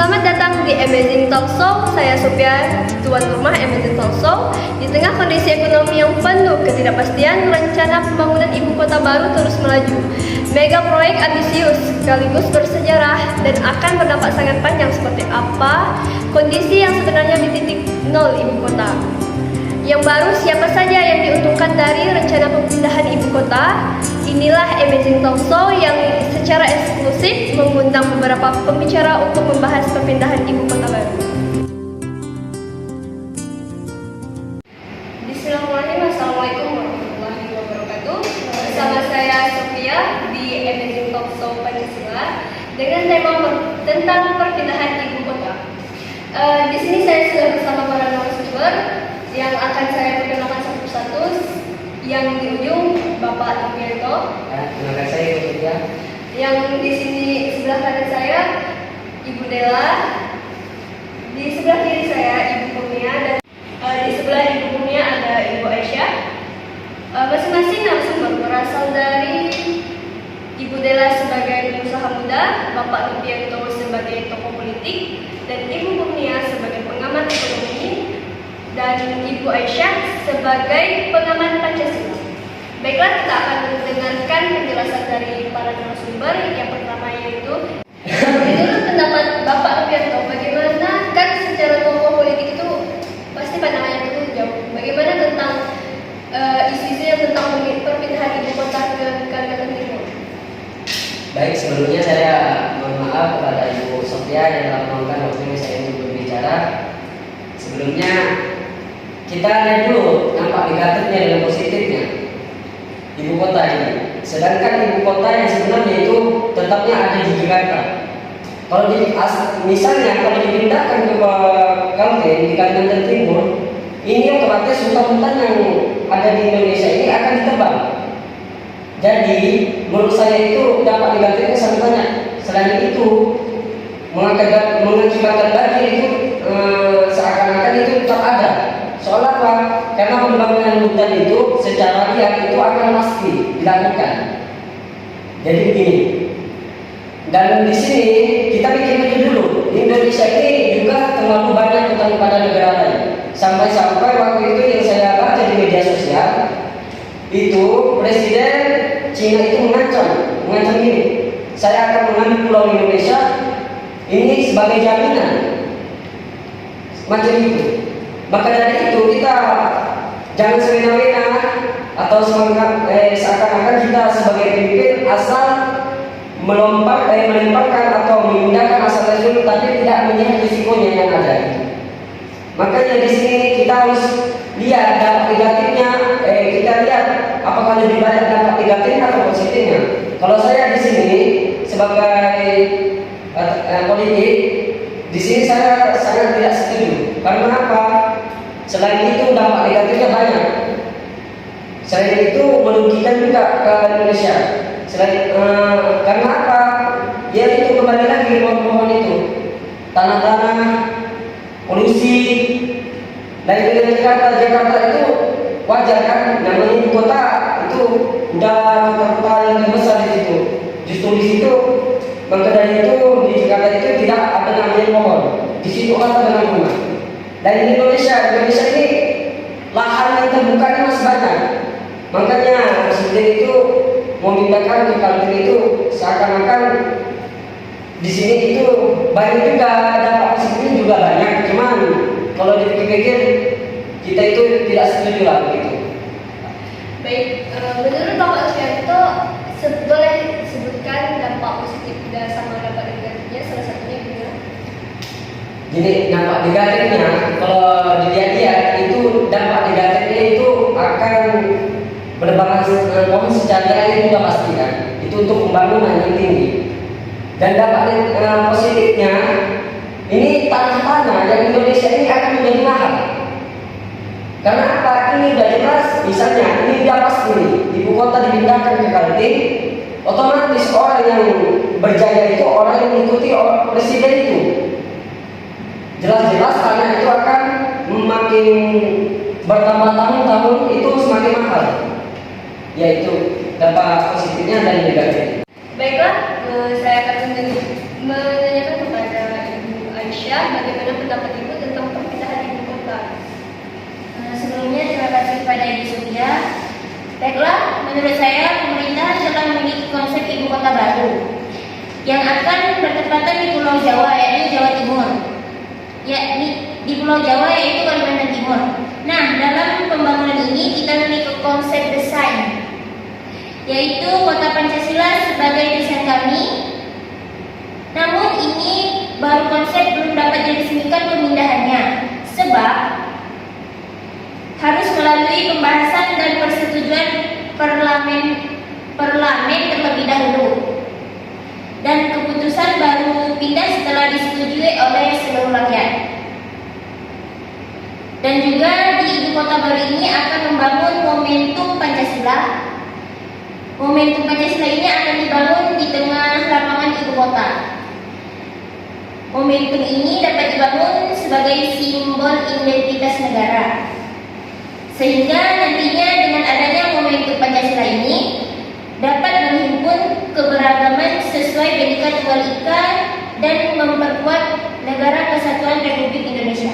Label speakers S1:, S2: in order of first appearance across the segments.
S1: Selamat datang di Amazing Talk Show. Saya Sophia, tuan rumah Amazing Talk Show. Di tengah kondisi ekonomi yang penuh ketidakpastian, rencana pembangunan ibu kota baru terus melaju. Mega proyek ambisius sekaligus bersejarah dan akan berdampak sangat panjang. Seperti apa kondisi yang sebenarnya di titik nol ibu kota? Yang baru, siapa saja yang diuntungkan dari rencana pemindahan ibu kota? Inilah Amazing Talk Show yang secara eksklusif mengundang beberapa pembicara untuk membahas perpindahan ibu kota baru. Bismillahirrahmanirrahim. Assalamualaikum warahmatullahi wabarakatuh. Bersama saya Sophia di Amazing Talk Show Pancasila dengan tema tentang perpindahan ibu kota. Di sini saya sudah bersama para narasumber yang akan saya perkenalkan satu-satu. Yang di ujung Bapak Lupianto.
S2: Terima kasih ya.
S1: Yang di sini sebelah kanan saya Ibu Dela. Di sebelah kiri saya Ibu Kurnia dan di sebelah Ibu Kurnia ada Ibu Aisyah. Masing-masing narasumber berasal dari Ibu Dela sebagai pengusaha muda, Bapak Lupianto sebagai tokoh politik, dan Ibu Kurnia sebagai pengamat ekonomi, dan Ibu Aisyah sebagai pengamat Pancasila. Baiklah, kita akan mendengarkan penjelasan dari para narasumber. Yang pertama yaitu, menurut pendapat Bapak Lupianto, bagaimana kan secara tokoh politik itu pasti pandangannya itu jauh. Bagaimana tentang isu-isu yang tentang perpindahan ibu kota ke Kalimantan Timur?
S2: Baik, sebelumnya saya mohon maaf kepada Ibu Sophia yang telah meluangkan waktunya saya untuk berbicara. Sebelumnya kita lihat dulu dampak negatifnya dan positifnya ibu kota ini. Sedangkan ibu kota yang sebenarnya itu tetapnya ada di Jakarta. Kalau misalnya kalau dipindahkan ke Kalteng di Kalimantan Timur, ini otomatis hutan-hutan yang ada di Indonesia ini akan ditebang. Jadi menurut saya itu dampak negatifnya sangat banyak. Selain itu mengakibatkan banjir itu seakan-akan itu tetap ada. Soal apa? Karena pembangunan hutan itu secara liar itu akan pasti dilakukan. Jadi begini. Dan di sini kita pikir dulu, Indonesia ini juga terlalu banyak hutan pada negara lain. Sampai-sampai waktu itu yang saya baca di media sosial, itu Presiden Cina itu mengancam ini. Saya akan mengambil pulau Indonesia ini sebagai jaminan. Macam itu. Maka dari itu kita jangan semena-mena atau seakan-akan kita sebagai pemimpin asal melemparkan atau memindahkan asal usul, tapi tidak melihat risikonya yang ada. Makanya di sini kita harus lihat dampak negatifnya. Kita lihat apakah lebih banyak dampak negatifnya atau positifnya. Kalau saya di sini sebagai politik, di sini saya sangat tidak setuju. Karena apa? Selain itu dampak negatifnya banyak. Selain itu merugikan juga ke Indonesia. Karena apa? Ya itu kembali lagi pohon-pohon itu, tanah-tanah, polusi. Dan dengan Jakarta itu wajar kan? Namanya ibu kota itu udah kota yang terbesar di situ. Justru di situ, maka dari itu di Jakarta itu tidak ada namanya pohon. Di situ ada bunga. Dan di Indonesia ini lahan yang terbuka ini masih banyak. Makanya Presiden itu memindahkan ke Kalteng itu seakan-akan di sini itu banyak juga dampak positifnya juga banyak. Cuman kalau dipikir-pikir kita itu tidak setuju lah begitu.
S1: Baik, menurut Bapak Lupianto, boleh sebutkan dampak positif dan sama dampak negatifnya, salah satunya gimana?
S2: Jadi dampak negatifnya kalau dilihat itu dampak negatifnya itu akan berbalas pohon secara itu sudah pasti kan. Itu untuk pembangunan yang tinggi. Dan dampak positifnya ini tanah-tanah yang Indonesia ini akan menjadi mahal. Karena apa? Ini sudah jelas, misalnya ini sudah pasti nih, ibu kota dipindahkan ke Kalteng, otomatis orang yang berjaya itu orang yang mengikuti presiden itu. Jelas-jelas tanah itu akan makin bertambah tahun-tahun itu semakin mahal. Yaitu dampak positifnya dan negatifnya.
S1: Baiklah, saya akan menanyakan kepada Ibu
S3: menurut saya pemerintahan telah memiliki konsep ibu kota baru yang akan bertempatan di Pulau Jawa, yakni Jawa Timur, yakni di Pulau Jawa yaitu Kalimantan Timur. Nah, dalam pembangunan ini kita memiliki konsep desain, yaitu Kota Pancasila sebagai desain kami. Namun ini baru konsep, belum dapat diresmikan pemindahannya, sebab harus melalui pembahasan dan persetujuan parlemen terlebih dahulu. Dan keputusan baru pindah setelah disetujui oleh seluruh rakyat. Dan juga di ibu kota baru ini akan membangun momentum Pancasila. Momentum Pancasila ini akan dibangun di tengah lapangan ibu kota. Momentum ini dapat dibangun sebagai simbol identitas negara. Sehingga nantinya dengan adanya momentum Pancasila ini dapat menghimpun keberagaman sesuai Bhinneka Tunggal Ika dan memperkuat negara kesatuan Republik Indonesia.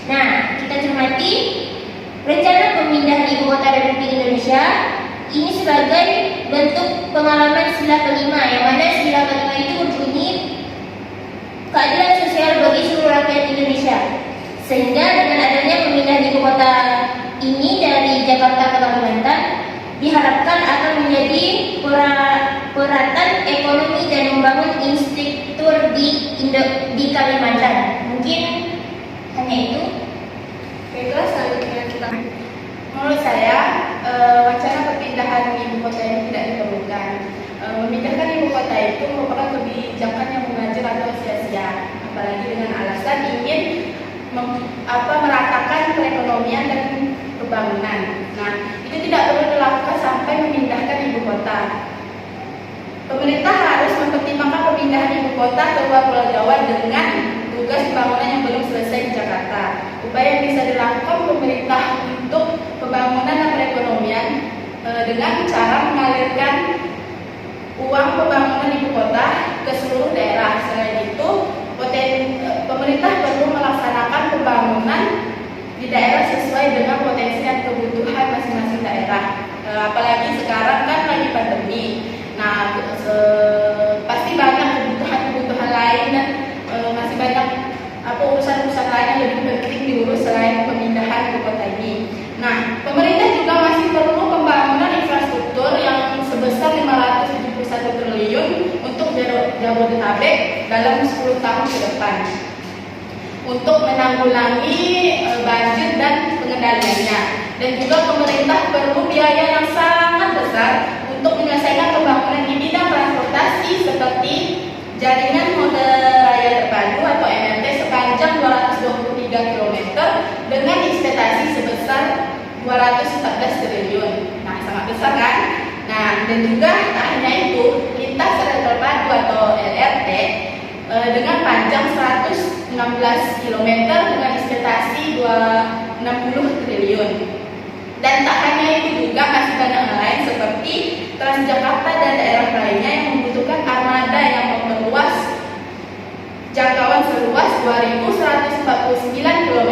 S3: Nah, kita cermati rencana pemindahan ibu kota Republik Indonesia ini sebagai bentuk pengalaman sila kelima, yang mana sila kelima itu berbunyi keadilan sosial bagi seluruh rakyat Indonesia. Sehingga dengan adanya pemindahan ibu kota ini dari Jakarta ke Kalimantan diharapkan akan menjadi peratan ekonomi dan membangun infrastruktur di Kalimantan. Mungkin hanya itu.
S1: Baiklah, selanjutnya kita.
S4: Menurut saya, wacana perpindahan ibu kota ini tidak diperlukan. Memindahkan ibu kota itu merupakan kebijakan yang mengajak atau sia-sia, apalagi dengan alasan ingin meratakan perekonomian dan pembangunan. Nah, itu tidak perlu dilakukan sampai memindahkan ibu kota. Pemerintah harus mempertimbangkan pemindahan ibu kota ke luar Pulau Jawa dengan tugas pembangunan yang belum selesai di Jakarta. Upaya yang bisa dilakukan pemerintah untuk pembangunan dan perekonomian dengan cara mengalirkan uang pembangunan ibu kota ke seluruh daerah. Selain itu, pemerintah perlu melaksanakan pembangunan di daerah sesuai dengan potensi dan kebutuhan masing-masing daerah. Apalagi sekarang kan lagi pandemi. Nah, pasti banyak kebutuhan lain dan masih banyak urusan-urusan lain yang lebih penting diurus selain pemindahan ibu kota ini. Nah, pemerintah juga masih perlu pembangunan infrastruktur yang sebesar 571 triliun untuk Jabodetabek dalam 10 tahun ke depan untuk menanggulangi banjir dan pengendaliannya. Dan juga pemerintah perlu biaya yang sangat besar untuk menyelesaikan pembangunan di bidang transportasi seperti jaringan moda raya terpadu atau MRT sepanjang 223 km dengan investasi sebesar 214 triliun. Nah, sangat besar kan? Nah, dan juga tak hanya itu, lintas rel terpadu atau LRT dengan panjang 116 km dengan investasi 260 triliun. Dan tak hanya itu juga, masih banyak hal lain seperti Transjakarta dan daerah lainnya yang membutuhkan armada yang memperluas jangkauan seluas 2.149 km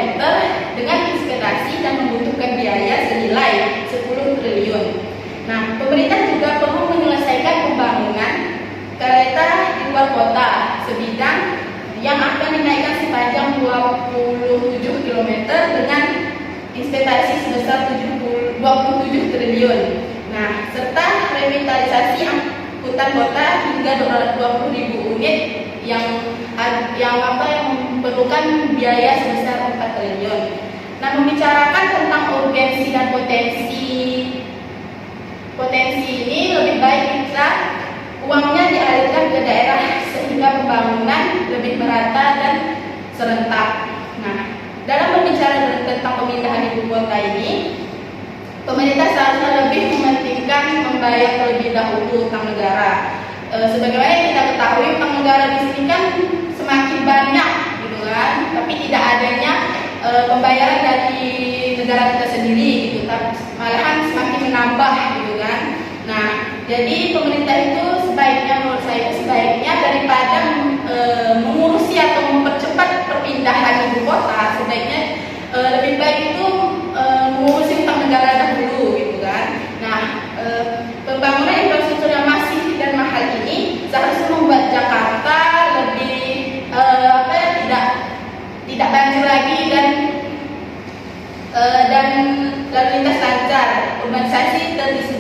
S4: dengan investasi dan membutuhkan biaya senilai 10 triliun. Nah, pemerintah juga perlu menyelesaikan pembangunan kereta di luar kota sebidang yang akan dinaikkan sepanjang 27 km dengan investasi sebesar 27 triliun. Nah, serta revitalisasi angkutan kota hingga 20.000 unit yang memerlukan biaya sebesar 4 triliun. Nah, membicarakan tentang urgensi dan potensi ini, lebih baik kita uangnya dialirkan ke daerah sehingga pembangunan lebih merata dan serentak. Nah, dalam berbicara tentang pemindahan ibu kota ini, pemerintah seharusnya lebih mementingkan membayar terlebih dahulu utang negara. Sebagaimana yang kita ketahui, utang negara di sini kan semakin banyak, gitu kan, tapi tidak adanya pembayaran dari negara kita sendiri, gitu, malahan semakin menambah, gitu kan. Nah, jadi pemerintah itu menurut saya sebaiknya daripada mengurusi atau mempercepat perpindahan ibu kota, sebaiknya lebih baik itu mengurusi utang negara dahulu, gitu kan. Nah,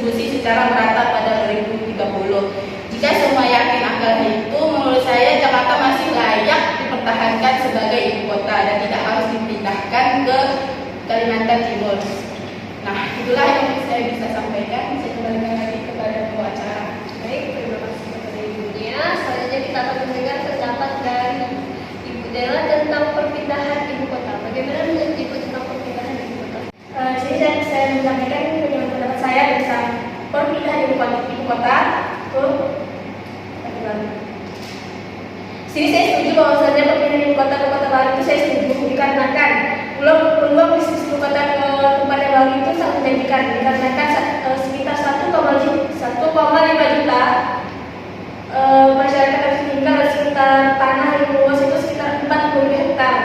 S4: didistribusi secara merata pada 2030. Jika semua yakin akan hal itu, menurut saya Jakarta masih layak dipertahankan sebagai ibu kota dan tidak harus dipindahkan ke Kalimantan Timur. Nah, itulah yang saya bisa sampaikan. Saya kembalikan lagi kepada pembawa acara.
S1: Baik, terima kasih kepada ibunya. Selanjutnya kita akan mendengar pendapat dari Ibu Dela tentang perpindahan ibu kota. Bagaimana menurut Ibu tentang perpindahan ibu kota?
S5: Jadi saya menyampaikan bagaimana pendapat saya tentang perpindahan ibu kota ke Kota Baru. Sini saya setuju bahwasannya perpindahan ibu kota ke Kota Baru itu saya setuju dikarenakan peluang bisnis ibu kota ke tempat yang baru itu sangat menjanjikan dikarenakan sekitar 1,5 juta masyarakat harus tinggal di sekitar tanah yang luas itu sekitar 40 hektar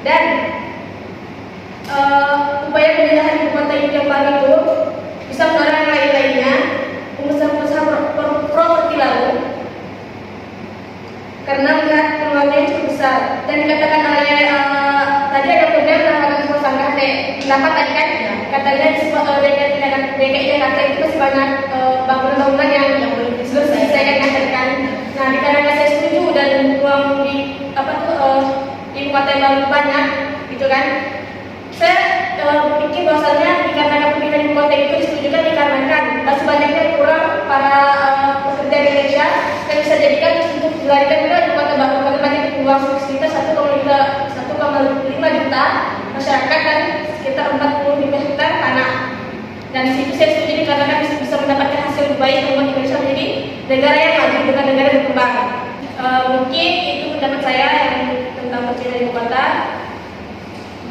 S5: dan upaya pemindahan ibu kota yang baru itu bisa mendorong yang lain-lainnya pengusaha-pengusaha properti lalu karena melihat peluangnya cukup besar dan dikatakan oleh tadi ada program yang sebuah sanggah pendapat tadi kan katanya di DKI Jakarta itu masih banyak bangunan-bangunan yang belum diselesaikan kan. Nah dikarenakan saya setuju dan peluang di ibu kota yang baru banyak gitu kan. Saya berpikir bahwasannya dikarenakan pemindahan ibu kota itu disetujukan dikarenakan sebanyaknya kurang para pekerja di Indonesia yang bisa jadikan untuk dilarikan ke ibu kota baru karena banyak peluang sekitar 1,5 juta masyarakat dan sekitar 45 hektar tanah. Dan di situ saya setuju dikarenakan bisa mendapatkan hasil lebih baik membuat Indonesia menjadi negara yang maju bukan negara yang berkembang. Mungkin itu pendapat saya yang tentang perpindahan ibu kota.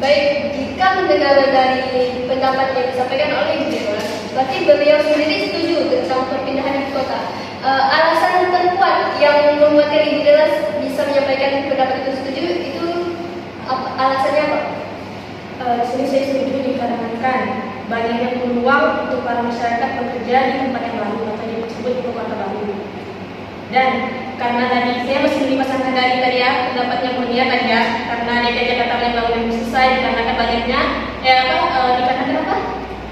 S1: Baik, jika mendengar dari pendapat yang disampaikan oleh Ibu Dela, berarti beliau sendiri setuju tentang perpindahan ibu kota. Alasan terkuat yang membuatkan Ibu Dela bisa menyampaikan pendapat itu setuju itu alasannya apa?
S5: Sini saya setuju dikarenakan banyaknya peluang untuk para masyarakat bekerja di tempat yang baru atau yang disebut ibu kota baru. Dan karena tadi saya masih memasangkan dari tadi ya pendapatnya Mulia tadi ya karena DKI Jakarta yang baru belum selesai dikarenakan banyaknya dikarenakan apa?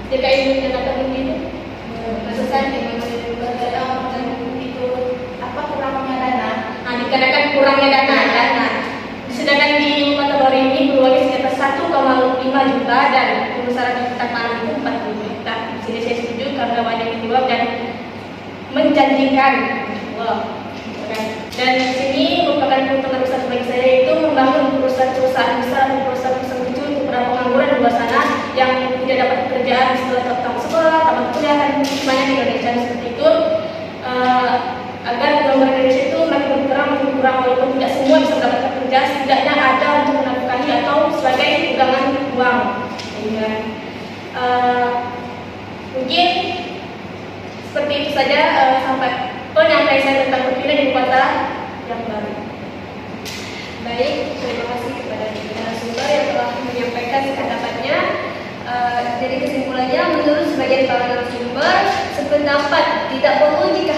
S5: DKI Jakarta belum itu selesai
S4: Itu apa kurangnya dana?
S5: Nah, dikarenakan kurangnya dana. Sedangkan di kota baru ini peluangnya sekitar 1,5 juta dan pemasaran hektar tanah itu 40 hektar. Di sini saya setuju karena banyak peluang dan menjanjikan. Dan di sini merupakan keuntungan besar bagi saya yaitu membangun perusahaan-perusahaan besar dan perusahaan-perusahaan kecil untuk para pengangguran di luar sana yang tidak dapat pekerjaan setelah tamat sekolah, tamat kuliah dan banyak di Indonesia seperti itu. Agar pengangguran Indonesia itu makin berkurang walaupun tidak semua bisa mendapatkan kerja, setidaknya ada untuk menafkahi atau sebagai pegangan uang. Mungkin seperti itu saja sampai penyampaian saya tentang perpindahan ibu kota yang baru.
S1: Baik, terima kasih kepada narasumber yang telah menyampaikan pendapatnya. Jadi kesimpulannya, menurut sebagian para narasumber, sependapat tidak perlu jika